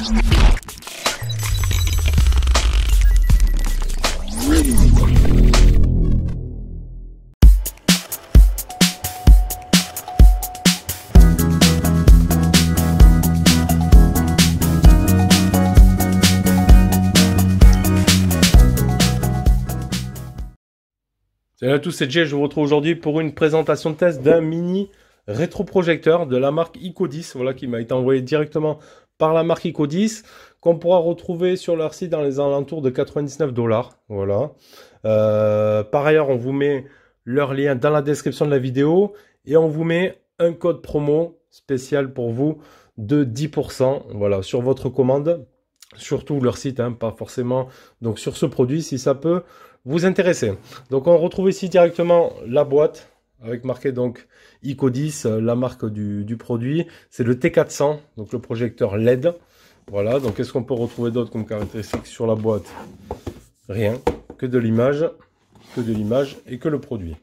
Salut à tous, c'est Jay, je vous retrouve aujourd'hui pour une présentation de test d'un mini rétroprojecteur de la marque Icodis, voilà, qui m'a été envoyé directement par la marque Icodis, qu'on pourra retrouver sur leur site dans les alentours de 99 $. Voilà. Par ailleurs, on vous met leur lien dans la description de la vidéo et on vous met un code promo spécial pour vous de 10%, voilà, sur votre commande, surtout leur site, hein, pas forcément donc sur ce produit, si ça peut vous intéresser. Donc on retrouve ici directement la boîte avec marqué donc Icodis, la marque du produit. C'est le T400, donc le projecteur LED. Voilà, donc qu'est-ce qu'on peut retrouver d'autre comme caractéristique sur la boîte? Rien, que de l'image et que le produit.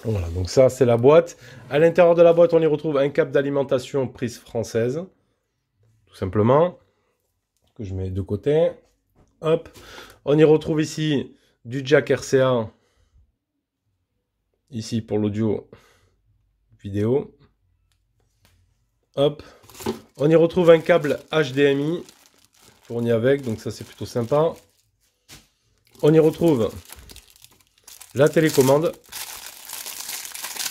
Voilà, donc ça c'est la boîte. À l'intérieur de la boîte, on y retrouve un câble d'alimentation prise française, tout simplement, que je mets de côté. Hop, on y retrouve ici du jack RCA, ici pour l'audio vidéo. Hop, on y retrouve un câble HDMI fourni avec, donc ça c'est plutôt sympa. On y retrouve la télécommande.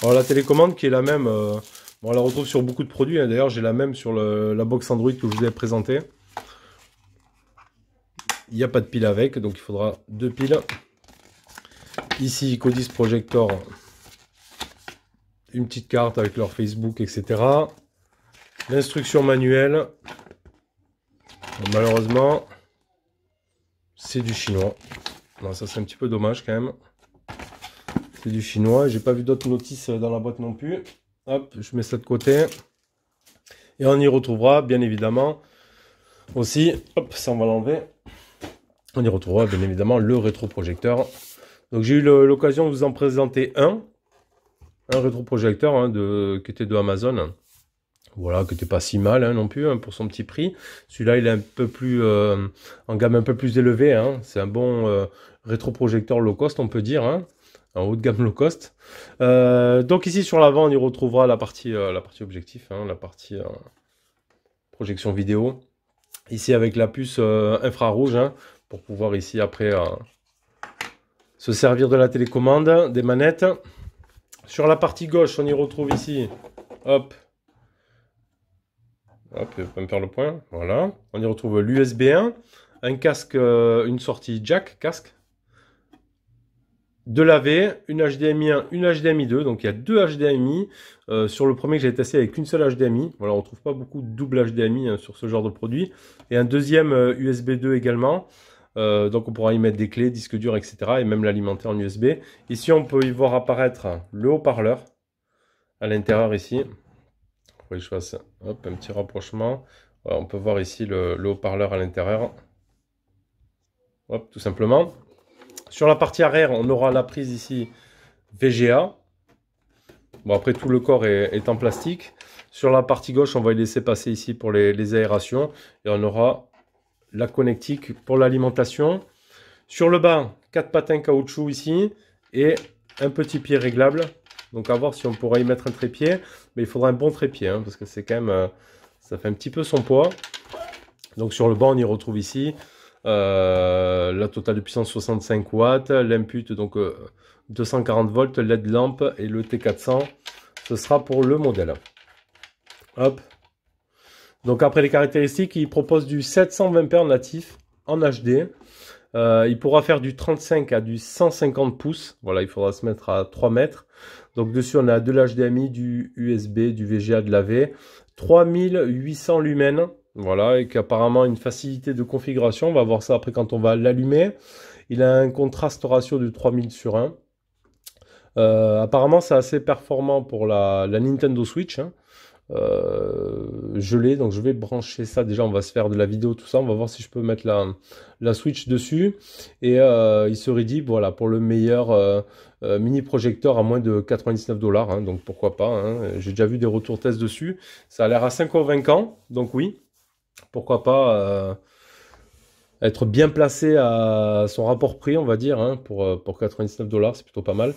Alors la télécommande qui est la même, bon, on la retrouve sur beaucoup de produits, hein. D'ailleurs j'ai la même sur la box Android que je vous ai présenté. Il n'y a pas de pile avec, donc il faudra deux piles. Ici, Icodis Projector, une petite carte avec leur Facebook, etc. L'instruction manuelle. Bon, malheureusement, c'est du chinois. Non, ça c'est un petit peu dommage quand même. C'est du chinois. J'ai pas vu d'autres notices dans la boîte non plus. Hop, je mets ça de côté. Et on y retrouvera bien évidemment aussi, hop, ça on va l'enlever. On y retrouvera bien évidemment le rétroprojecteur. Donc j'ai eu l'occasion de vous en présenter un rétroprojecteur, hein, qui était de Amazon. Voilà, qui n'était pas si mal, hein, non plus, hein, pour son petit prix. Celui-là il est un peu plus en gamme un peu plus élevée, hein. C'est un bon rétroprojecteur low cost, on peut dire, hein, en haut de gamme low cost. Donc ici sur l'avant on y retrouvera la partie objectif, hein, la partie projection vidéo. Ici avec la puce infrarouge, hein, pour pouvoir ici après se servir de la télécommande, des manettes. Sur la partie gauche, on y retrouve ici, hop, hop, il va pas me faire le point, voilà. On y retrouve l'USB 1, un casque, une sortie jack, casque, de l'AV, une HDMI 1, une HDMI 2, donc il y a deux HDMI. Sur le premier que j'ai testé avec une seule HDMI, voilà, on ne trouve pas beaucoup de double HDMI, hein, sur ce genre de produit. Et un deuxième USB 2 également. Donc on pourra y mettre des clés, disques durs, etc. et même l'alimenter en USB. Ici on peut y voir apparaître le haut-parleur à l'intérieur ici. Il faut que je fasse, hop, un petit rapprochement. Voilà, on peut voir ici le haut-parleur à l'intérieur. Hop, tout simplement. Sur la partie arrière, on aura la prise ici VGA. Bon, après tout le corps est en plastique. Sur la partie gauche, on va y laisser passer ici pour les aérations. Et on aura la connectique pour l'alimentation. Sur le bas, 4 patins caoutchouc ici et un petit pied réglable. Donc à voir si on pourra y mettre un trépied, mais il faudra un bon trépied, hein, parce que c'est quand même, ça fait un petit peu son poids. Donc sur le bas, on y retrouve ici la totale de puissance 65 watts, l'input donc 240 volts, LED lampe et le T400. Ce sera pour le modèle. Hop. Donc après les caractéristiques, il propose du 720p natif en HD. Il pourra faire du 35 à du 150 pouces. Voilà, il faudra se mettre à 3 mètres. Donc dessus, on a de l'HDMI, du USB, du VGA, de l'AV. 3800 lumens. Voilà, et qu'apparemment une facilité de configuration. On va voir ça après quand on va l'allumer. Il a un contraste ratio de 3000/1. Apparemment, c'est assez performant pour la Nintendo Switch, hein. Je l'ai, donc je vais brancher ça. Déjà on va se faire de la vidéo, tout ça, on va voir si je peux mettre la Switch dessus. Et il serait dit, voilà, pour le meilleur mini projecteur à moins de 99 $, hein, donc pourquoi pas, hein. J'ai déjà vu des retours tests dessus, ça a l'air assez convaincant, donc oui. pourquoi pas être bien placé à son rapport prix, on va dire, hein, pour 99 $, c'est plutôt pas mal.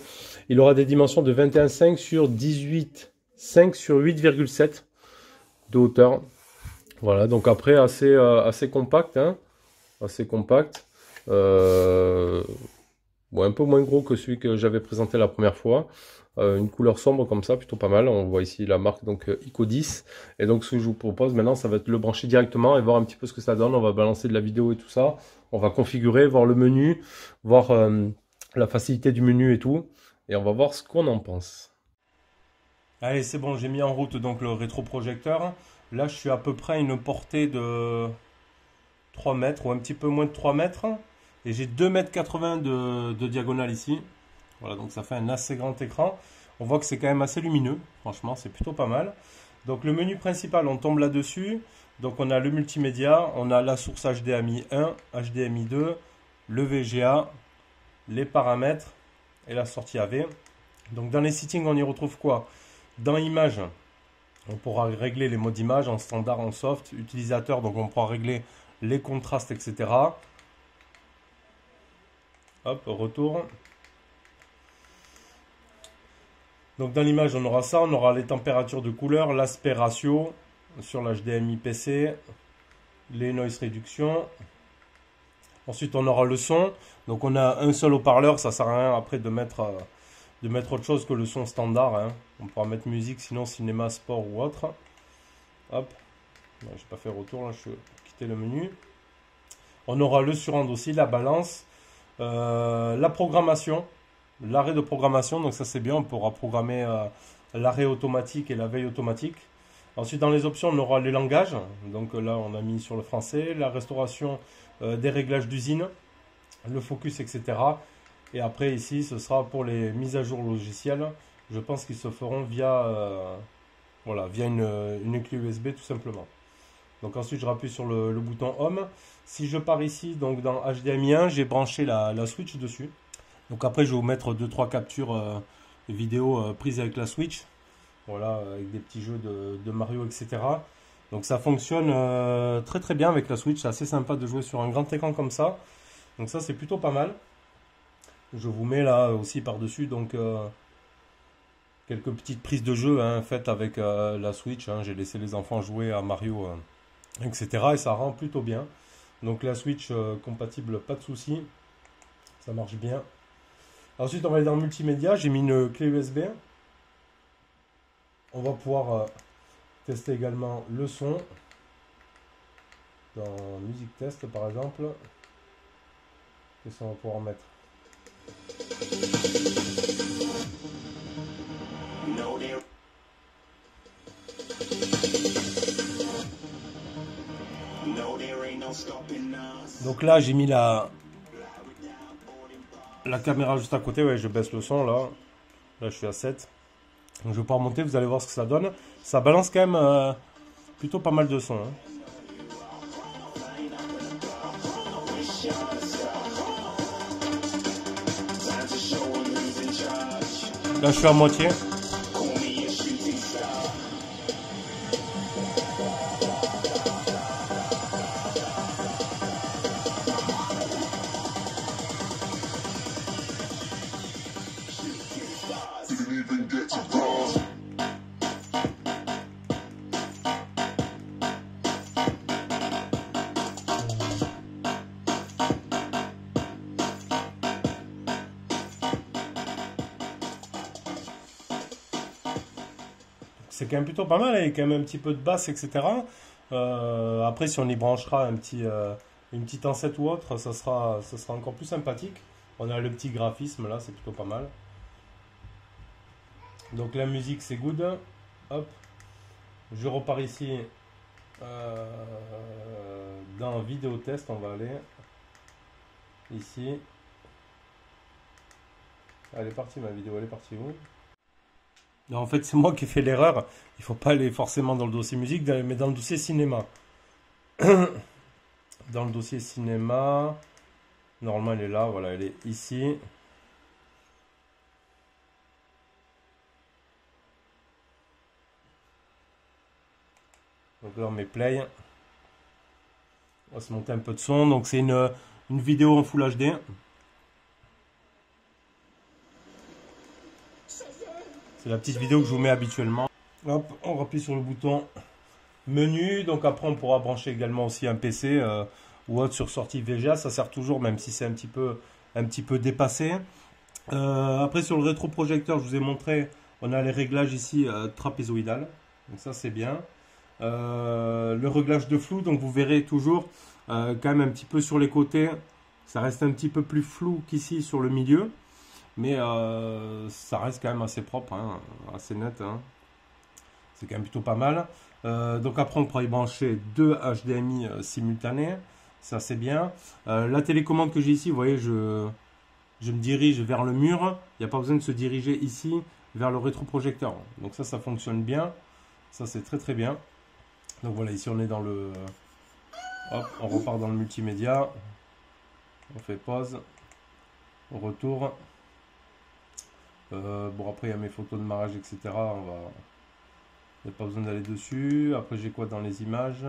Il aura des dimensions de 21,5 sur 18,5 sur 8,7 de hauteur. Voilà, donc après assez compact, hein, assez compact. Euh, bon, un peu moins gros que celui que j'avais présenté la première fois. Une couleur sombre comme ça, plutôt pas mal. On voit ici la marque donc ICO 10. Et donc ce que je vous propose maintenant, ça va être de le brancher directement et voir un petit peu ce que ça donne. On va balancer de la vidéo et tout ça. On va configurer, voir le menu, voir la facilité du menu et tout. Et on va voir ce qu'on en pense. Allez, c'est bon, j'ai mis en route donc le rétroprojecteur. Là, je suis à peu près à une portée de 3 mètres ou un petit peu moins de 3 mètres. Et j'ai 2,80 m de diagonale ici. Voilà, donc ça fait un assez grand écran. On voit que c'est quand même assez lumineux. Franchement, c'est plutôt pas mal. Donc le menu principal, on tombe là-dessus. Donc on a le multimédia, on a la source HDMI 1, HDMI 2, le VGA, les paramètres et la sortie AV. Donc dans les settings, on y retrouve quoi? Dans Images, on pourra régler les modes d'image en standard, en soft. Utilisateur, donc on pourra régler les contrastes, etc. Hop, retour. Donc dans l'image, on aura ça, on aura les températures de couleur, l'aspect ratio sur l'HDMI PC, les noise reduction. Ensuite, on aura le son. Donc on a un seul haut-parleur, ça sert à rien après de mettre autre chose que le son standard, hein. On pourra mettre musique, sinon cinéma, sport ou autre. Hop, j'ai pas fait retour, là, je vais quitter le menu. On aura le surround aussi, la balance, la programmation, l'arrêt de programmation, donc ça c'est bien, on pourra programmer l'arrêt automatique et la veille automatique. Ensuite dans les options on aura les langages, donc là on a mis sur le français, la restauration des réglages d'usine, le focus, etc. Et après ici ce sera pour les mises à jour logicielles, je pense qu'ils se feront via, voilà, via une clé USB tout simplement. Donc ensuite je rappuie sur le bouton Home. Si je pars ici, donc dans HDMI 1, j'ai branché la Switch dessus. Donc après je vais vous mettre 2-3 captures vidéo prises avec la Switch. Voilà, avec des petits jeux de Mario, etc. Donc ça fonctionne très très bien avec la Switch. C'est assez sympa de jouer sur un grand écran comme ça. Donc ça c'est plutôt pas mal. Je vous mets là aussi par-dessus donc quelques petites prises de jeu, hein, faites avec la Switch, hein. J'ai laissé les enfants jouer à Mario, etc. Et ça rend plutôt bien. Donc la Switch compatible, pas de souci. Ça marche bien. Ensuite, on va aller dans le multimédia. J'ai mis une clé USB. On va pouvoir tester également le son. Dans Music Test, par exemple. Qu'est-ce qu'on va pouvoir mettre? Donc là, j'ai mis la caméra juste à côté. Ouais, je baisse le son là. Là, je suis à 7. Donc, je vais pouvoir monter. Vous allez voir ce que ça donne. Ça balance quand même plutôt pas mal de son, hein. Là, je suis à moitié. C'est quand même plutôt pas mal, il y a quand même un petit peu de basse, etc. Après, si on y branchera une petite enceinte ou autre, ça sera encore plus sympathique. On a le petit graphisme là, c'est plutôt pas mal. Donc la musique, c'est good. Hop, je repars ici dans vidéo test, on va aller ici. Elle est partie ma vidéo, elle est partie où? Non, en fait, c'est moi qui ai fait l'erreur. Il faut pas aller forcément dans le dossier musique, mais dans le dossier cinéma. Dans le dossier cinéma, normalement elle est là, voilà, elle est ici. Donc là on met play. On va se monter un peu de son. Donc c'est une vidéo en Full HD. C'est la petite vidéo que je vous mets habituellement. Hop, on rappuie sur le bouton menu. Donc après on pourra brancher également aussi un PC ou autre sur sortie VGA. Ça sert toujours même si c'est un petit peu dépassé. Après sur le rétroprojecteur, je vous ai montré, on a les réglages ici trapézoïdal. Donc ça c'est bien. Le réglage de flou, donc vous verrez toujours quand même un petit peu sur les côtés. Ça reste un petit peu plus flou qu'ici sur le milieu. Mais ça reste quand même assez propre, hein, assez net. Hein. C'est quand même plutôt pas mal. Donc après, on pourra y brancher deux HDMI simultanés. Ça, c'est bien. La télécommande que j'ai ici, vous voyez, je me dirige vers le mur. Il n'y a pas besoin de se diriger ici vers le rétroprojecteur. Donc ça fonctionne bien. Ça, c'est très très bien. Donc voilà, ici, on est dans le... Hop, on repart dans le multimédia. On fait pause. On retourne. Bon, après, il y a mes photos de mariage, etc. Il n'y a pas besoin d'aller dessus. Après, j'ai quoi dans les images?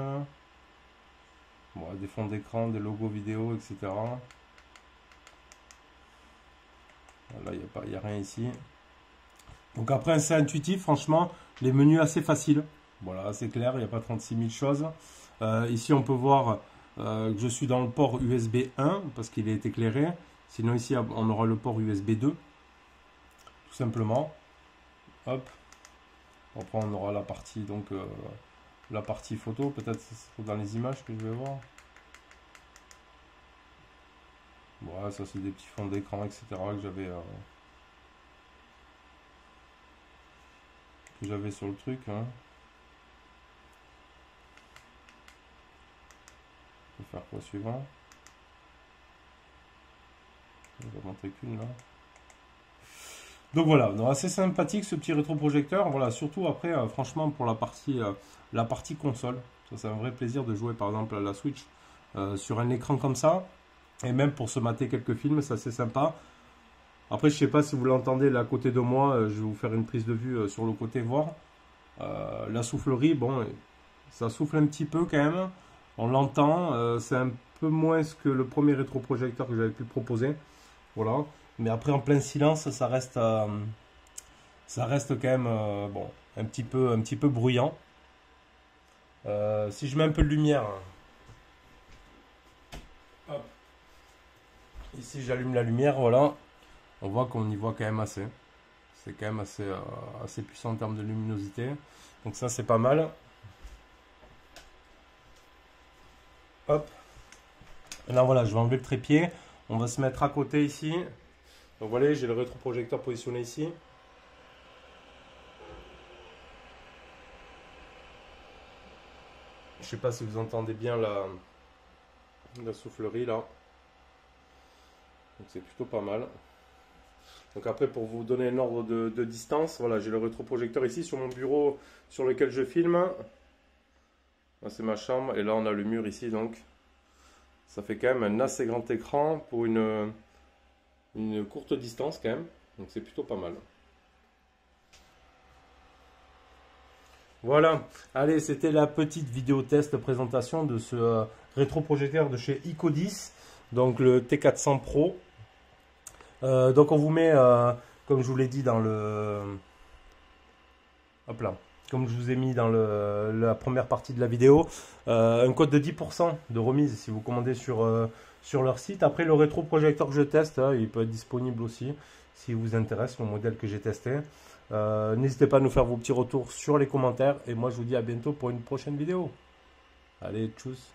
Bon, des fonds d'écran, des logos vidéo, etc. Là, il n'y a rien ici. Donc après, c'est intuitif, franchement. Les menus assez faciles. Voilà, c'est clair, il n'y a pas 36 000 choses. Ici, on peut voir que je suis dans le port USB 1 parce qu'il est éclairé. Sinon, ici, on aura le port USB 2. Tout simplement. Hop. Après, on aura la partie, donc, la partie photo. Peut-être dans les images que je vais voir. Voilà, ça, c'est des petits fonds d'écran, etc. que j'avais sur le truc. Hein. Je vais faire quoi suivant? Je vais montrer qu'une là. Donc voilà, donc assez sympathique ce petit rétroprojecteur. Voilà, surtout après, franchement, pour la partie console. Ça, c'est un vrai plaisir de jouer par exemple à la Switch sur un écran comme ça. Et même pour se mater quelques films, ça c'est sympa. Après, je sais pas si vous l'entendez là à côté de moi, je vais vous faire une prise de vue sur le côté voir. La soufflerie, bon, ça souffle un petit peu quand même. On l'entend, c'est un peu moins que le premier rétroprojecteur que j'avais pu proposer. Voilà. Mais après en plein silence, ça reste quand même bon, un petit peu bruyant. Si je mets un peu de lumière, hop. Ici j'allume la lumière, voilà, on voit qu'on y voit quand même assez. C'est quand même assez puissant en termes de luminosité. Donc ça c'est pas mal. Hop. Là voilà, je vais enlever le trépied. On va se mettre à côté ici. Donc voilà, j'ai le rétroprojecteur positionné ici. Je sais pas si vous entendez bien la soufflerie là. Donc c'est plutôt pas mal. Donc après, pour vous donner un ordre de distance, voilà, j'ai le rétroprojecteur ici sur mon bureau sur lequel je filme. Là c'est ma chambre et là on a le mur ici, donc ça fait quand même un assez grand écran pour une courte distance quand même, donc c'est plutôt pas mal. Voilà, allez, c'était la petite vidéo test présentation de ce rétroprojecteur de chez Icodis, donc le T400 Pro. Donc on vous met, comme je vous l'ai dit dans le... Hop là, comme je vous ai mis dans la première partie de la vidéo, un code de 10% de remise si vous commandez sur leur site. Après, le rétroprojecteur que je teste, il peut être disponible aussi si vous intéresse, le modèle que j'ai testé. N'hésitez pas à nous faire vos petits retours sur les commentaires. Et moi, je vous dis à bientôt pour une prochaine vidéo. Allez, tchuss!